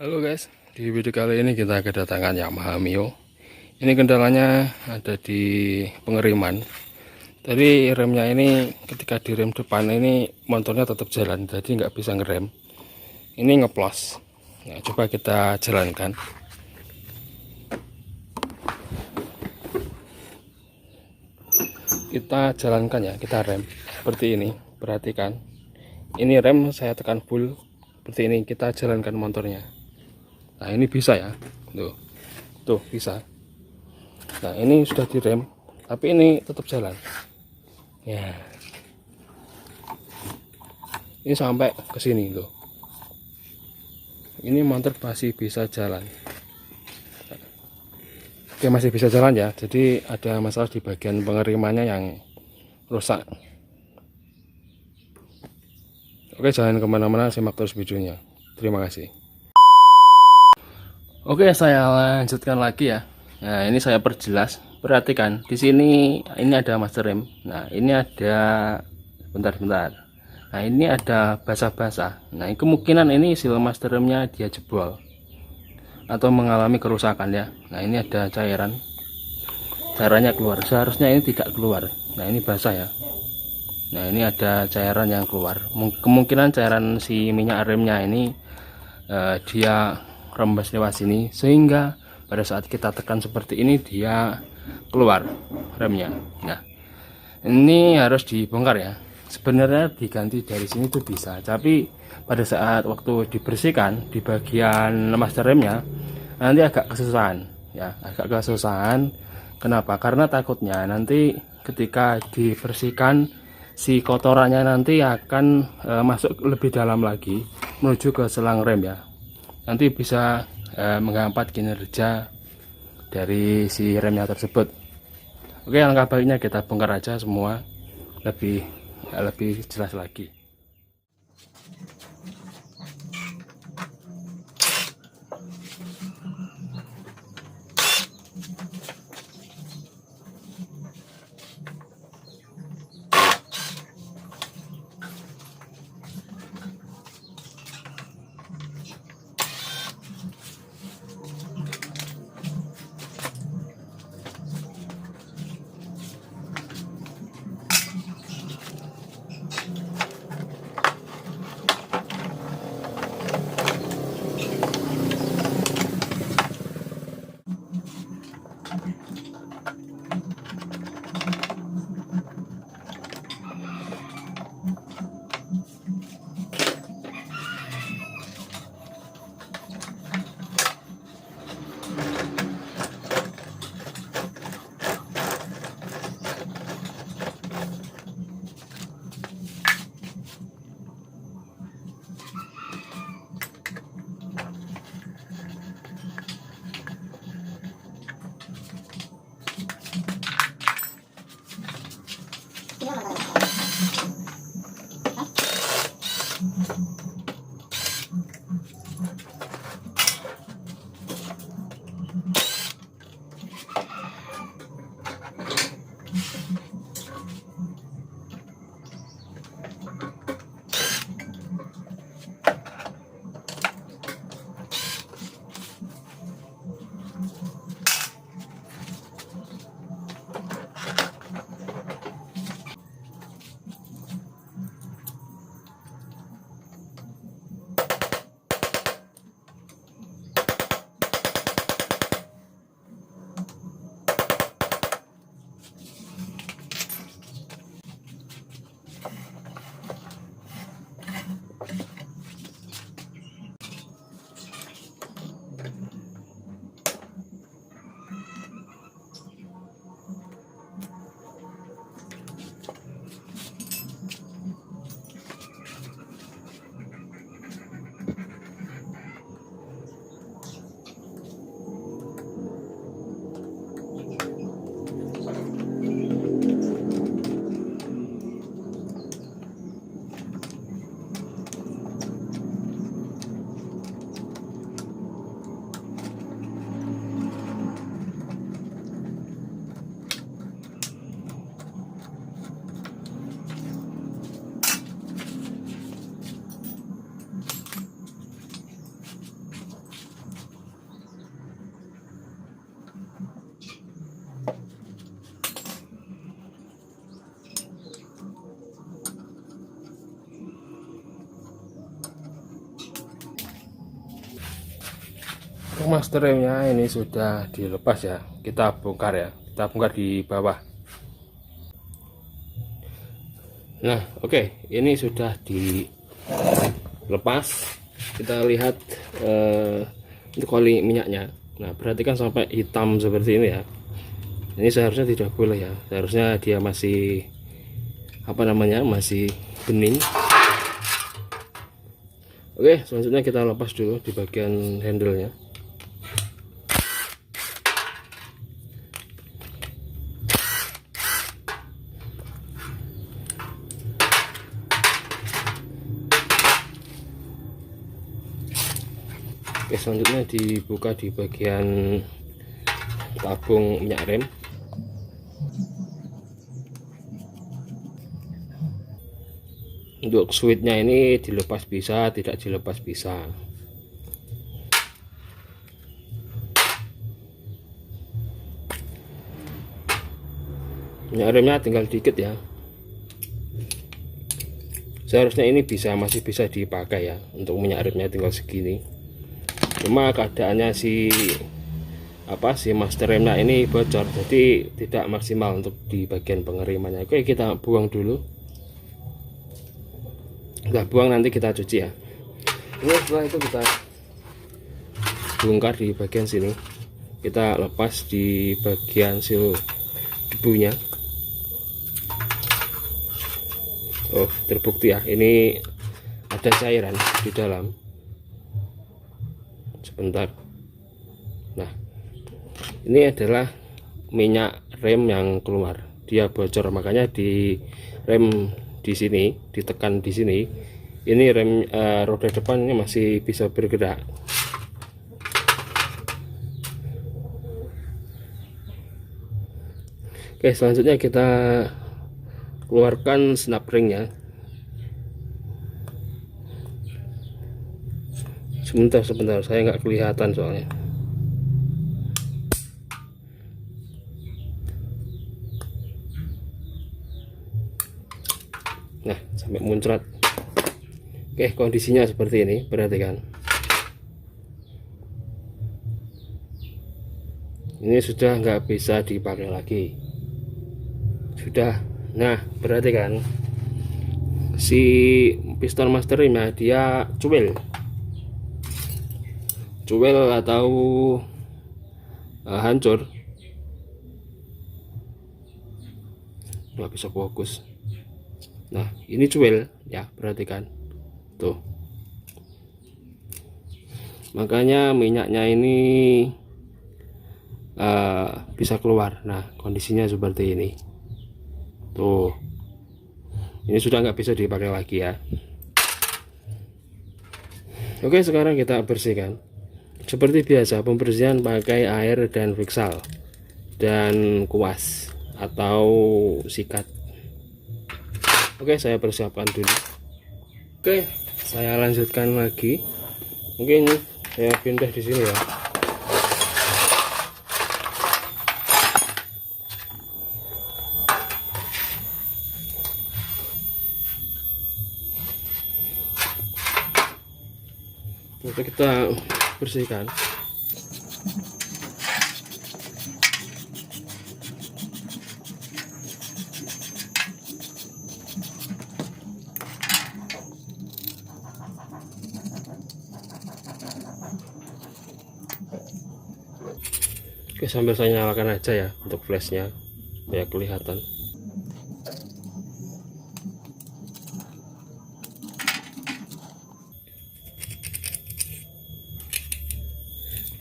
Halo guys, di video kali ini kita kedatangan Yamaha Mio. Ini kendalanya ada di pengeriman. Tadi remnya ini ketika direm depan ini motornya tetap jalan, jadi nggak bisa ngerem. Ini ngeplos. Nah, coba kita jalankan. Kita jalankan ya, kita rem seperti ini. Perhatikan. Ini rem saya tekan full seperti ini. Kita jalankan motornya. Nah, ini bisa ya. Tuh bisa. Nah, ini sudah direm, tapi ini tetap jalan. Ya. Ini sampai ke sini loh. Ini motor masih bisa jalan. Oke, masih bisa jalan ya. Jadi ada masalah di bagian pengerimannya yang rusak. Oke, jangan kemana-mana, simak terus videonya. Terima kasih. Oke, saya lanjutkan lagi ya. Nah, ini saya perjelas. Perhatikan, di sini ini ada master rem. Nah, ini ada bentar. Nah, ini ada basah-basah. Nah, kemungkinan ini seal master remnya dia jebol atau mengalami kerusakan ya. Nah, ini ada cairannya keluar. Seharusnya ini tidak keluar. Nah, ini basah ya. Nah, ini ada cairan yang keluar. Kemungkinan cairan si minyak remnya ini dia rembes lewat sini, sehingga pada saat kita tekan seperti ini dia keluar remnya. Nah, ini harus dibongkar ya. Sebenarnya diganti dari sini tuh bisa, tapi pada saat waktu dibersihkan di bagian master remnya nanti agak kesusahan ya, agak kesusahan. Kenapa? Karena takutnya nanti ketika dibersihkan si kotorannya nanti akan masuk lebih dalam lagi menuju ke selang rem ya. Nanti bisa menghambat kinerja dari si remnya tersebut. Oke, langkah baiknya kita bongkar aja semua lebih jelas lagi. master remnya ini sudah dilepas ya, kita bongkar ya, kita bongkar di bawah. Nah oke, ini sudah dilepas. Kita lihat untuk oli minyaknya. Nah perhatikan sampai hitam seperti ini ya. Ini seharusnya tidak boleh ya, seharusnya dia masih masih bening. Oke, selanjutnya kita lepas dulu di bagian handle-nya. Oke, selanjutnya dibuka di bagian tabung minyak rem. Untuk switchnya ini dilepas bisa, tidak dilepas bisa. Minyak remnya tinggal dikit ya. Seharusnya ini masih bisa dipakai ya. Untuk minyak remnya tinggal segini. Cuma keadaannya si master remnya ini bocor, jadi tidak maksimal untuk di bagian pengerimannya. Oke, kita buang dulu. Kita buang, nanti kita cuci ya. Ini setelah itu kita bongkar di bagian sini. Kita lepas di bagian sil debunya. Oh, terbukti ya, ini ada cairan di dalam. Sebentar. Nah, ini adalah minyak rem yang keluar, dia bocor, makanya di rem di sini ditekan di sini, ini rem roda depan ini masih bisa bergerak. Oke, selanjutnya kita keluarkan snap ringnya. Sebentar, saya nggak kelihatan soalnya. Nah, sampai muncrat. Oke, kondisinya seperti ini, perhatikan. Ini sudah nggak bisa dipakai lagi. Sudah. Nah, perhatikan. Si piston master remnya dia cuil atau hancur. Nggak bisa fokus. Nah, ini cuil ya, perhatikan tuh. Makanya minyaknya ini bisa keluar. Nah, kondisinya seperti ini tuh. Ini sudah nggak bisa dipakai lagi ya. Oke, sekarang kita bersihkan. Seperti biasa, pembersihan pakai air dan Vixal dan kuas atau sikat. Oke, saya persiapkan dulu. Oke, saya lanjutkan lagi. Mungkin saya pindah di sini ya. Untuk kita bersihkan. Oke, sambil saya nyalakan aja ya untuk flashnya biar kelihatan.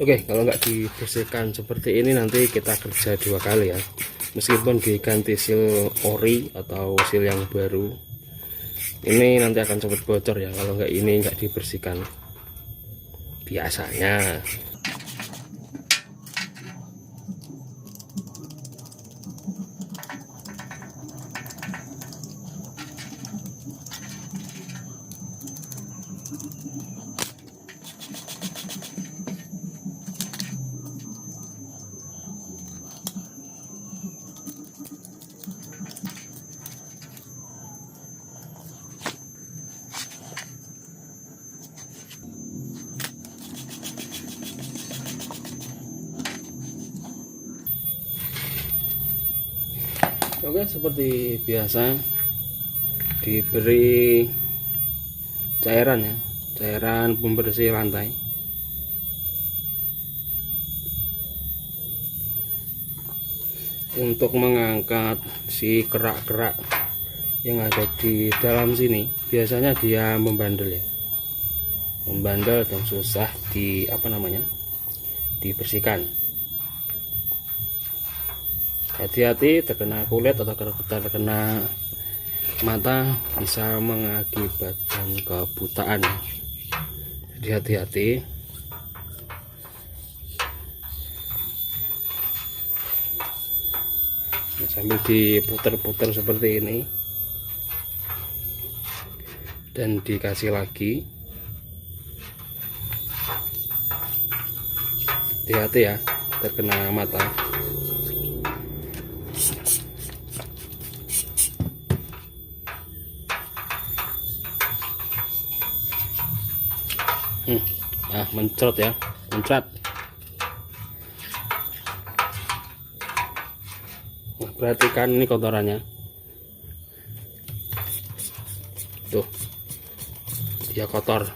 Oke, kalau nggak dibersihkan seperti ini nanti kita kerja 2 kali ya. Meskipun diganti seal ori atau seal yang baru, ini nanti akan cepat bocor ya kalau nggak dibersihkan biasanya. Oke, seperti biasa diberi cairan ya, cairan pembersih lantai. Untuk mengangkat si kerak-kerak yang ada di dalam sini, biasanya dia membandel ya, membandel dan susah dibersihkan. Hati-hati, terkena kulit atau terkena mata bisa mengakibatkan kebutaan. Jadi hati-hati. Nah, sambil diputer-puter seperti ini dan dikasih lagi. Hati-hati ya, terkena mata. Mencrot ya, mencrat. Nah, perhatikan ini kotorannya tuh, dia kotor.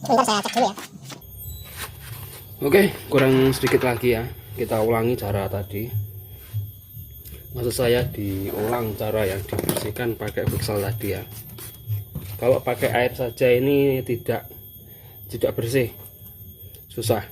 Bentar saya cek dulu ya. Oke, kurang sedikit lagi ya. Kita ulangi cara tadi. Maksud saya diulang cara yang dibersihkan pakai Vixal tadi ya. Kalau pakai air saja ini tidak bersih, susah.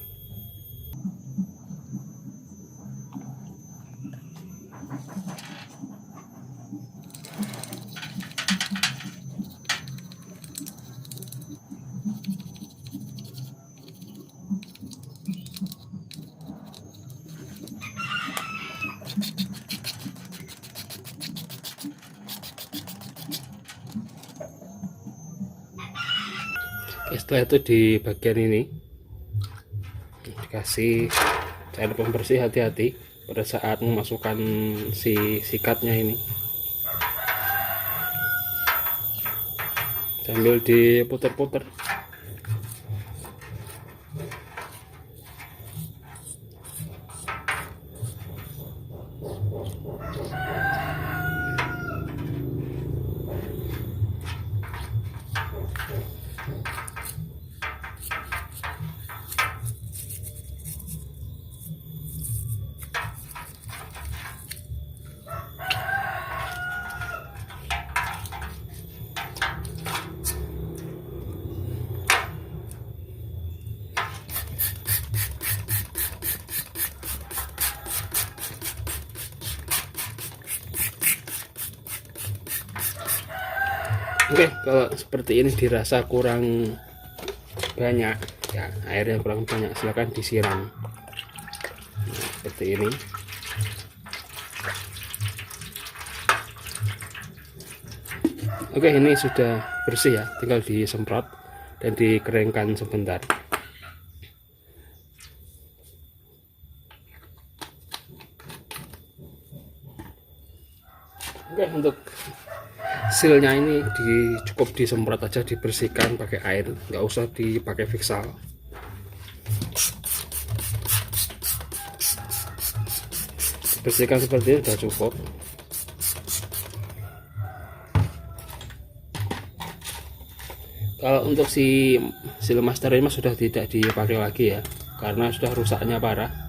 Setelah itu di bagian ini dikasih cairan pembersih. Hati-hati pada saat memasukkan si sikatnya ini, sambil diputer-puter. Oke, kalau seperti ini dirasa kurang banyak ya, airnya kurang banyak, silahkan disiram. Nah, seperti ini. Oke, ini sudah bersih ya, tinggal disemprot dan dikeringkan sebentar. Oke, untuk silnya ini cukup disemprot aja, dibersihkan pakai air, nggak usah dipakai Vixal. Bersihkan seperti ini sudah cukup. Kalau untuk si seal master ini sudah tidak dipakai lagi ya, karena sudah rusaknya parah.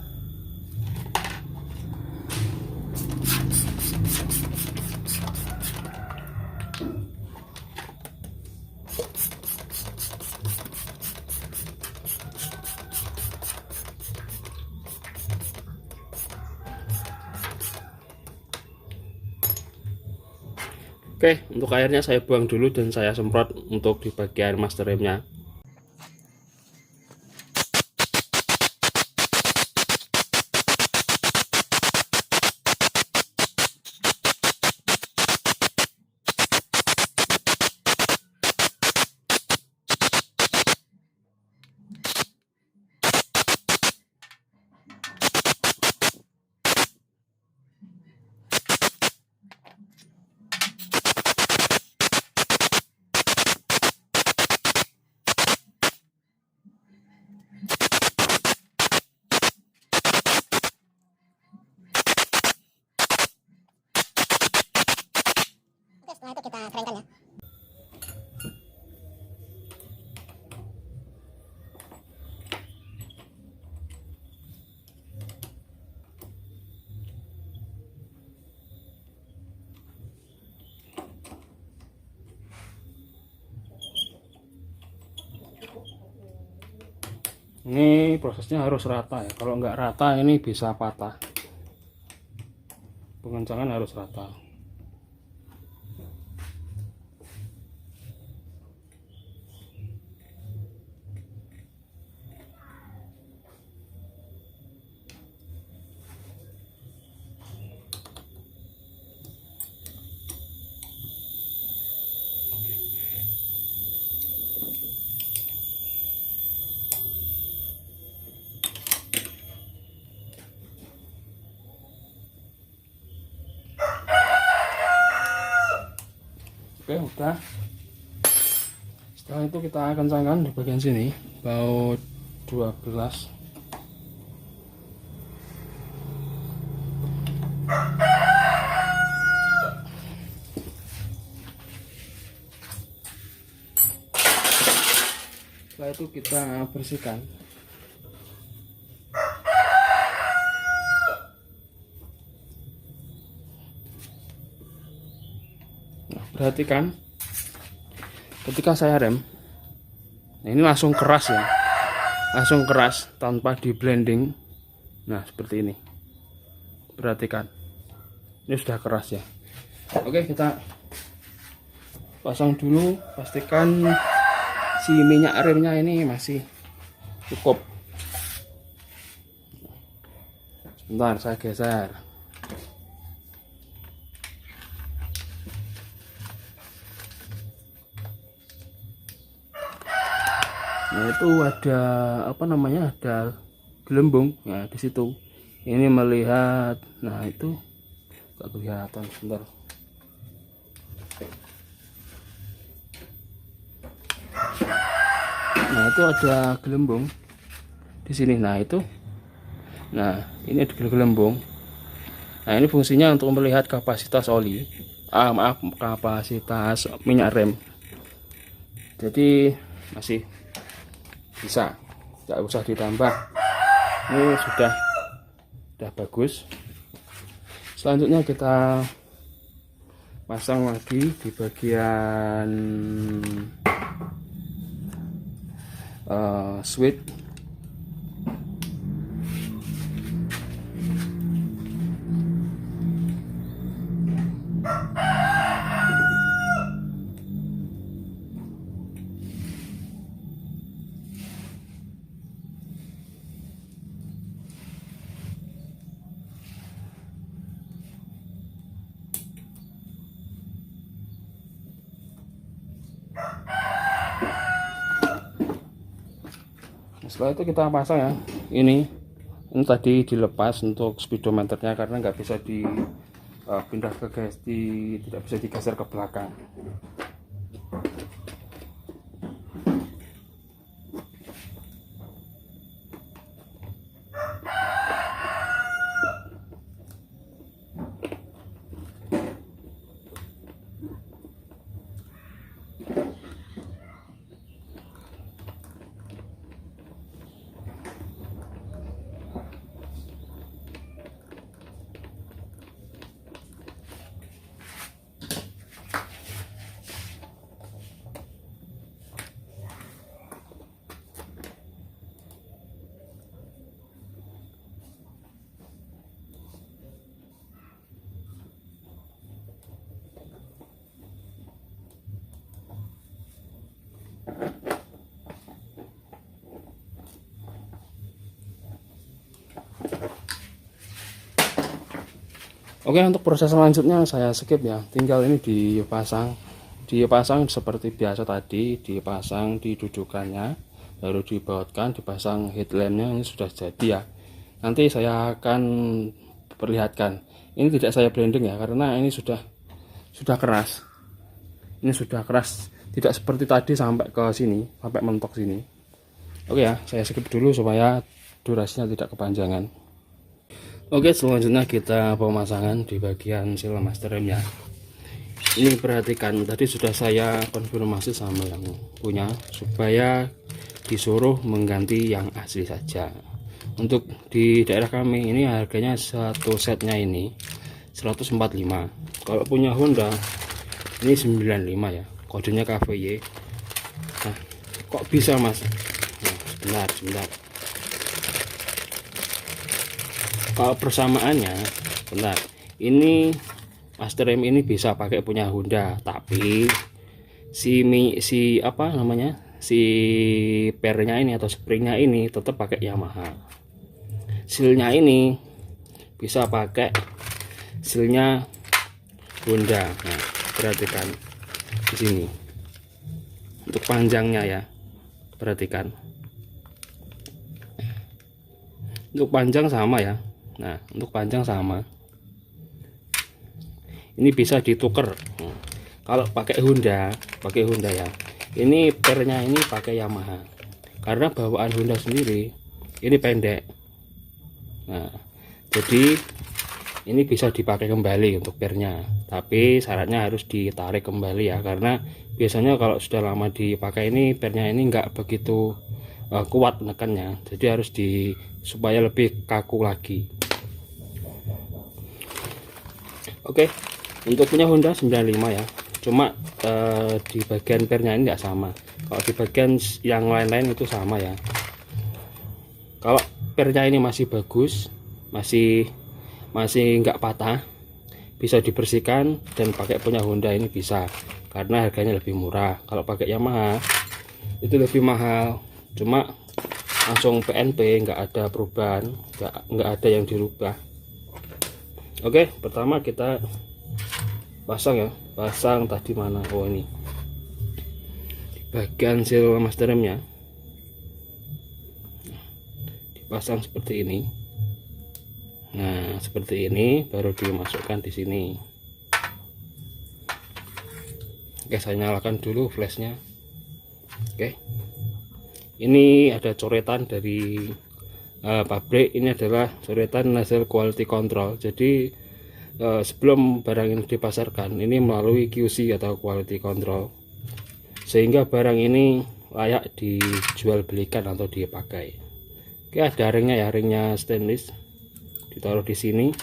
Oke, untuk airnya saya buang dulu dan saya semprot untuk di bagian master remnya. keringkan ya. Ini prosesnya harus rata ya, kalau nggak rata ini bisa patah. Pengencangan harus rata. Oke, udah. Setelah itu kita kencangkan di bagian sini, baut 12. Setelah itu kita bersihkan. Perhatikan ketika saya rem, nah ini langsung keras ya, langsung keras tanpa di blending. Nah seperti ini, perhatikan ini sudah keras ya. Oke, kita pasang dulu, pastikan si minyak remnya ini masih cukup. Sebentar, saya geser. Nah itu ada apa namanya, ada gelembung ya di situ. Ini melihat, nah itu nggak kelihatan, sebentar. Nah itu ada gelembung di sini. Nah itu, nah ini ada gelembung. Nah ini fungsinya untuk melihat kapasitas oli, kapasitas minyak rem. Jadi masih bisa, tidak usah ditambah. Ini sudah bagus. Selanjutnya kita pasang lagi di bagian switch. Setelah itu kita pasang ya, ini tadi dilepas untuk speedometernya karena nggak bisa dipindah ke tidak bisa digeser ke belakang. Oke, untuk proses selanjutnya saya skip ya, tinggal ini dipasang seperti biasa tadi, dipasang di dudukannya, baru dibautkan, dipasang headlampnya. Ini sudah jadi ya. Nanti saya akan perlihatkan. Ini tidak saya blending ya, karena ini sudah keras. Ini sudah keras, tidak seperti tadi sampai ke sini, sampai mentok sini. Oke ya, saya skip dulu supaya durasinya tidak kepanjangan. Oke, selanjutnya kita pemasangan di bagian seal master remnya. Ini perhatikan, tadi sudah saya konfirmasi sama yang punya supaya disuruh mengganti yang asli saja. Untuk di daerah kami ini harganya satu setnya ini 145. Kalau punya Honda ini 95 ya, kodenya KVY. Nah, kok bisa mas? Nah, sebentar. Kalau persamaannya, benar. Ini Master M ini bisa pakai punya Honda, tapi si apa namanya, si pernya ini atau springnya ini tetap pakai Yamaha. Sealnya ini bisa pakai sealnya Honda. Nah, perhatikan di sini untuk panjangnya ya, perhatikan untuk panjang sama ya. Nah, untuk panjang sama. Ini bisa ditukar. Kalau pakai Honda ya. Ini pernya ini pakai Yamaha. Karena bawaan Honda sendiri ini pendek. Nah, jadi ini bisa dipakai kembali untuk pernya. Tapi syaratnya harus ditarik kembali ya, karena biasanya kalau sudah lama dipakai ini pernya ini enggak begitu kuat menekannya. Jadi harus supaya lebih kaku lagi. Oke. Untuk punya Honda 95 ya, cuma di bagian pernya ini enggak sama. Kalau di bagian yang lain-lain itu sama ya. Kalau pernya ini masih bagus, masih enggak patah, bisa dibersihkan dan pakai punya Honda ini bisa, karena harganya lebih murah. Kalau pakai Yamaha itu lebih mahal, cuma langsung PNP, enggak ada perubahan, enggak ada yang dirubah. Oke, pertama kita pasang ya, pasang tadi mana, oh ini di bagian seal master remnya dipasang seperti ini. Nah, seperti ini baru dimasukkan di sini. Oke, saya nyalakan dulu flashnya. Oke, ini ada coretan dari pabrik. Ini adalah coretan nozzle quality control. Jadi sebelum barang ini dipasarkan, ini melalui QC atau quality control, sehingga barang ini layak dijual belikan atau dipakai. Oke, ada ringnya ya, ringnya stainless, ditaruh di sini.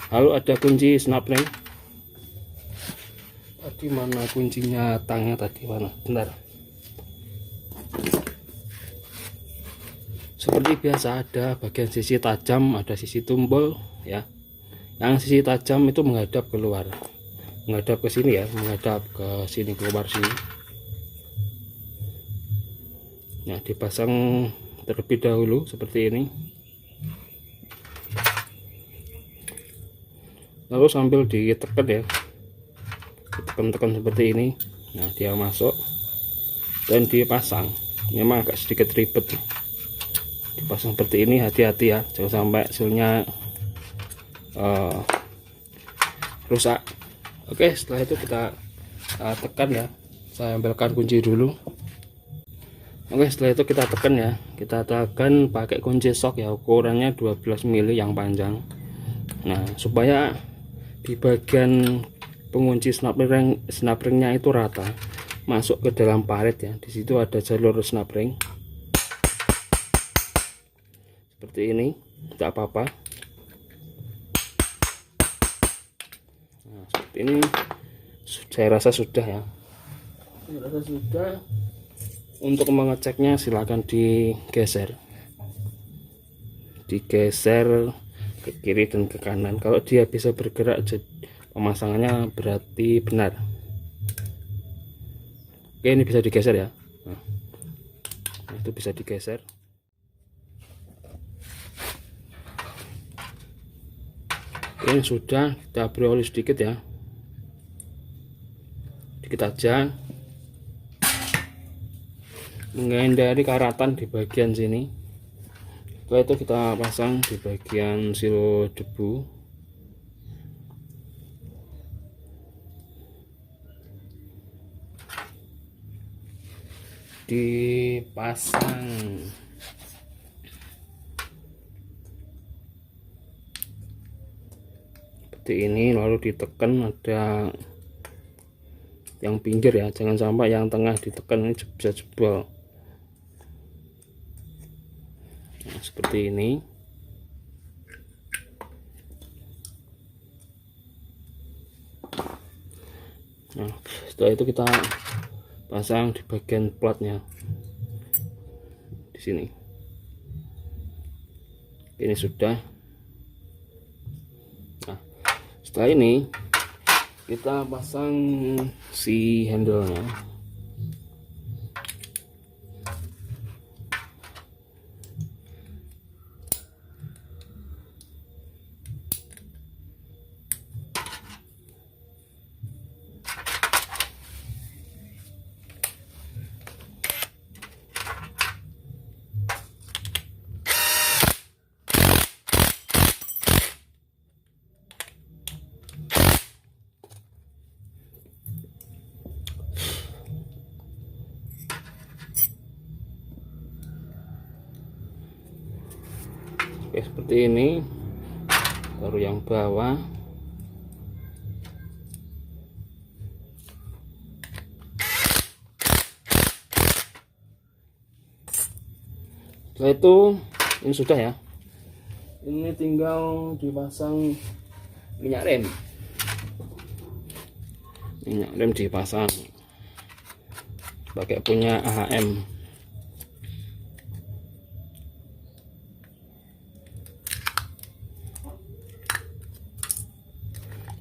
Lalu ada kunci snap ring. Tadi mana kuncinya, tangnya tadi mana? Bentar. Seperti biasa ada bagian sisi tajam, ada sisi tumbul ya. Yang sisi tajam itu menghadap keluar, menghadap ke sini ya, menghadap ke sini, keluar sini. Nah, dipasang terlebih dahulu seperti ini. Lalu sambil ditekan ya, ditekan-tekan seperti ini. Nah, dia masuk dan dipasang. Memang agak sedikit ribet, dipasang seperti ini. Hati-hati ya, jangan sampai sealnya rusak. Oke, setelah itu kita tekan ya. Saya ambilkan kunci dulu. Oke, setelah itu kita tekan ya. Kita tekan pakai kunci sok ya, ukurannya 12 mili yang panjang. Nah, supaya di bagian pengunci snap ringnya itu rata, masuk ke dalam parit ya. Di situ ada jalur snap ring seperti ini, tidak apa-apa. Nah, seperti ini saya rasa sudah ya. Saya rasa sudah. Untuk mengeceknya silakan digeser ke kiri dan ke kanan. Kalau dia bisa bergerak, pemasangannya berarti benar. Oke, ini bisa digeser ya. Nah, itu bisa digeser. Ini sudah, kita beri oli sedikit ya, dikit aja, menghindari karatan di bagian sini. Setelah itu kita pasang di bagian seal debu. Dipasang seperti ini, lalu ditekan. Ada yang pinggir ya, jangan sampai yang tengah ditekan, ini bisa jebol. Nah, seperti ini. Nah, setelah itu kita pasang di bagian platnya di sini. Ini sudah. Nah, setelah ini kita pasang si handle-nya. Oke, seperti ini. Baru yang bawah. Setelah itu ini sudah ya. Ini tinggal dipasang minyak rem. Minyak rem dipasang pakai punya AHM.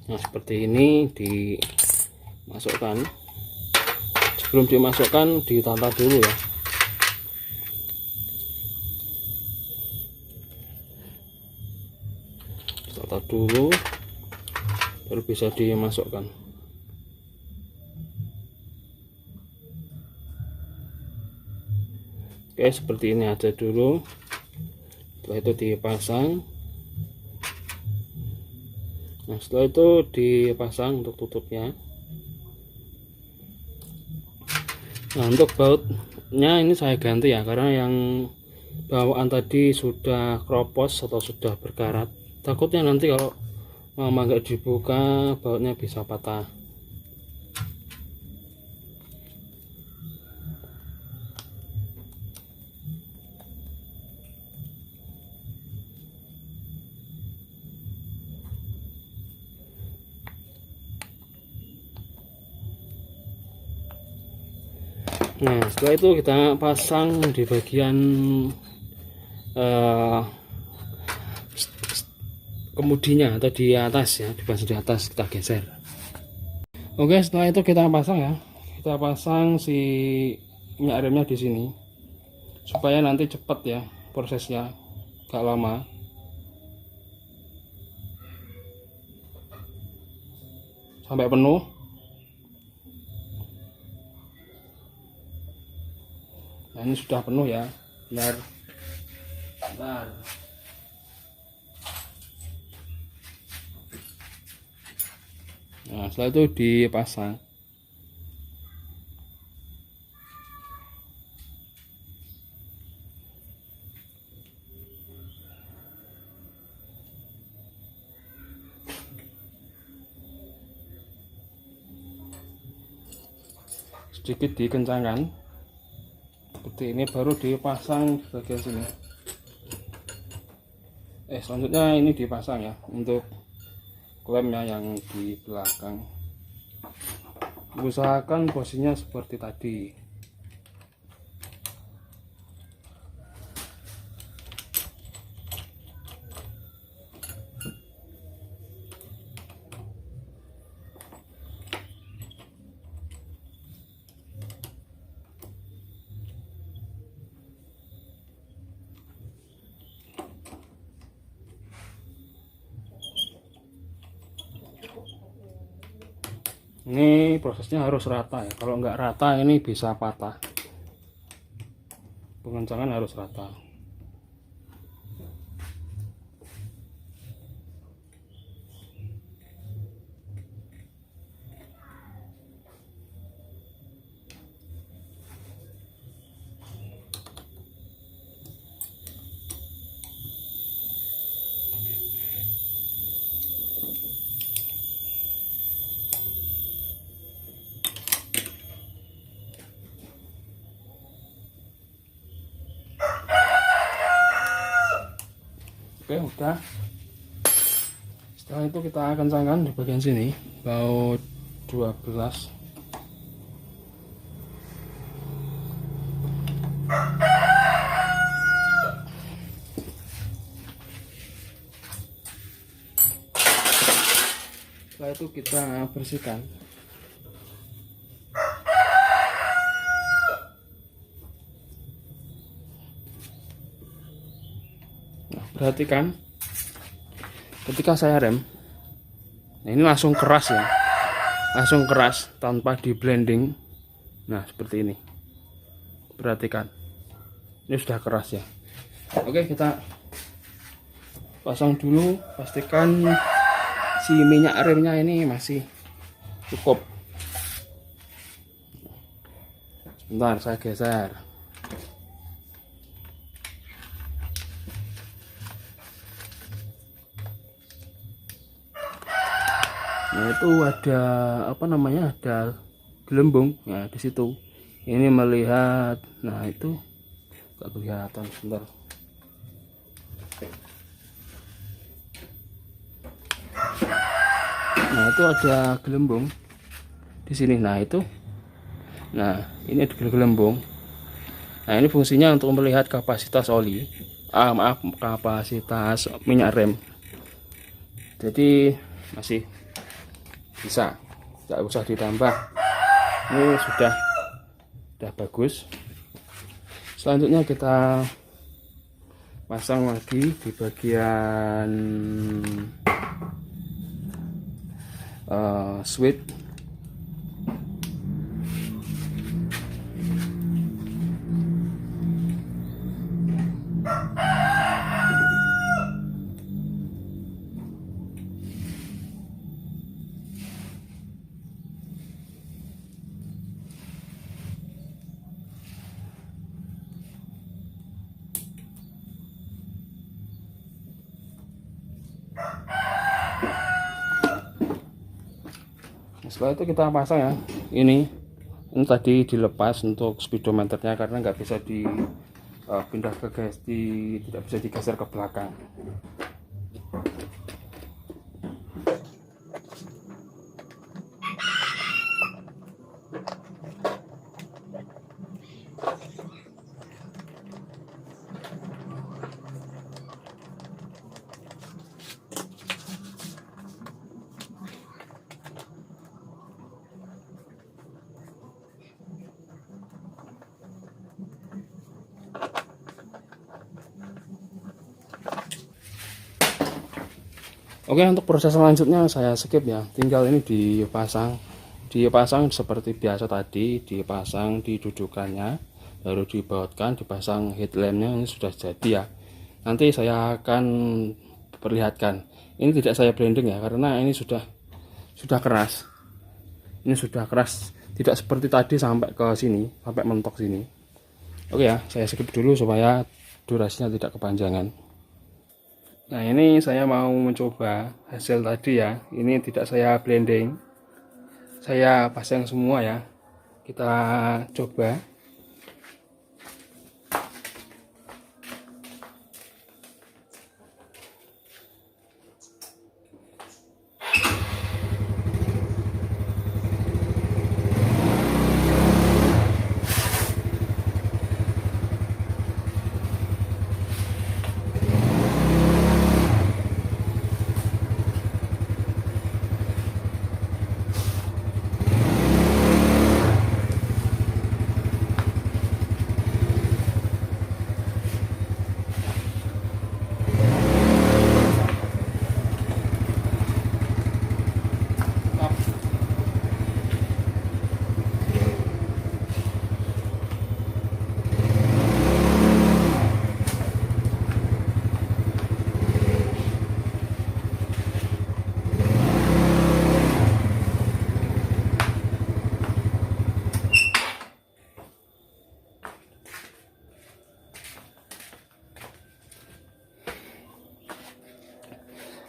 Nah, seperti ini dimasukkan. Sebelum dimasukkan ditata dulu ya. Tata dulu baru bisa dimasukkan. Oke, seperti ini aja dulu. Setelah itu dipasang. Nah, setelah itu dipasang untuk tutupnya. Nah, untuk bautnya ini saya ganti ya, karena yang bawaan tadi sudah kropos atau sudah berkarat. Takutnya nanti kalau mama nggak dibuka, bautnya bisa patah. Nah, setelah itu kita pasang di bagian kemudinya atau di atas ya, dipasang di atas, kita geser. Oke, setelah itu kita pasang ya. Kita pasang si minyak remnya di sini supaya nanti cepat ya prosesnya, gak lama. Sampai penuh. Nah, ini sudah penuh ya, benar. Nah, setelah itu dipasang. Sedikit dikencangkan. Seperti ini, baru dipasang di bagian sini. Selanjutnya ini dipasang ya untuk klemnya yang di belakang. Usahakan posisinya seperti tadi. Ini prosesnya harus rata ya, kalau nggak rata ini bisa patah. Pengencangan harus rata. Oke, udah. Setelah itu kita kencangkan di bagian sini baut 12. Setelah itu kita bersihkan. Nah, perhatikan ketika saya rem, nah ini langsung keras ya, langsung keras tanpa di blending. Nah seperti ini, perhatikan, ini sudah keras ya. Oke, kita pasang dulu, pastikan si minyak remnya ini masih cukup. Sebentar, saya geser. Nah itu ada apa namanya, ada gelembung ya di situ. Ini melihat, nah itu nggak kelihatan, sebentar. Nah itu ada gelembung di sini. Nah itu, nah ini ada gelembung. Nah ini fungsinya untuk melihat kapasitas oli, maaf, kapasitas minyak rem. Jadi masih bisa, tidak usah ditambah. Ini sudah bagus. Selanjutnya kita pasang lagi di bagian switch. Setelah itu kita pasang ya, ini tadi dilepas untuk speedometernya karena nggak bisa dipindah ke tidak bisa digeser ke belakang. Oke, untuk proses selanjutnya saya skip ya, tinggal ini dipasang seperti biasa tadi, dipasang di dudukannya, baru dibautkan, dipasang headlampnya. Ini sudah jadi ya. Nanti saya akan perlihatkan. Ini tidak saya blending ya, karena ini sudah keras. Ini sudah keras, tidak seperti tadi sampai ke sini, sampai mentok sini. Oke ya, saya skip dulu supaya durasinya tidak kepanjangan. Nah ini saya mau mencoba hasil tadi ya. Ini tidak saya blending, saya pasang semua ya. Kita coba.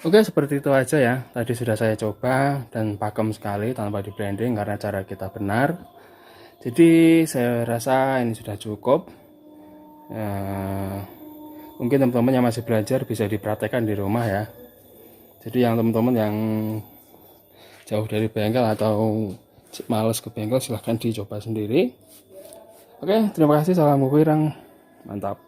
Oke, seperti itu aja ya. Tadi sudah saya coba dan pakem sekali tanpa di blending karena cara kita benar. Jadi saya rasa ini sudah cukup. Mungkin teman-teman yang masih belajar bisa dipraktekkan di rumah ya. Jadi yang teman-teman yang jauh dari bengkel atau males ke bengkel, silahkan dicoba sendiri. Oke, terima kasih. Salam wirang, mantap.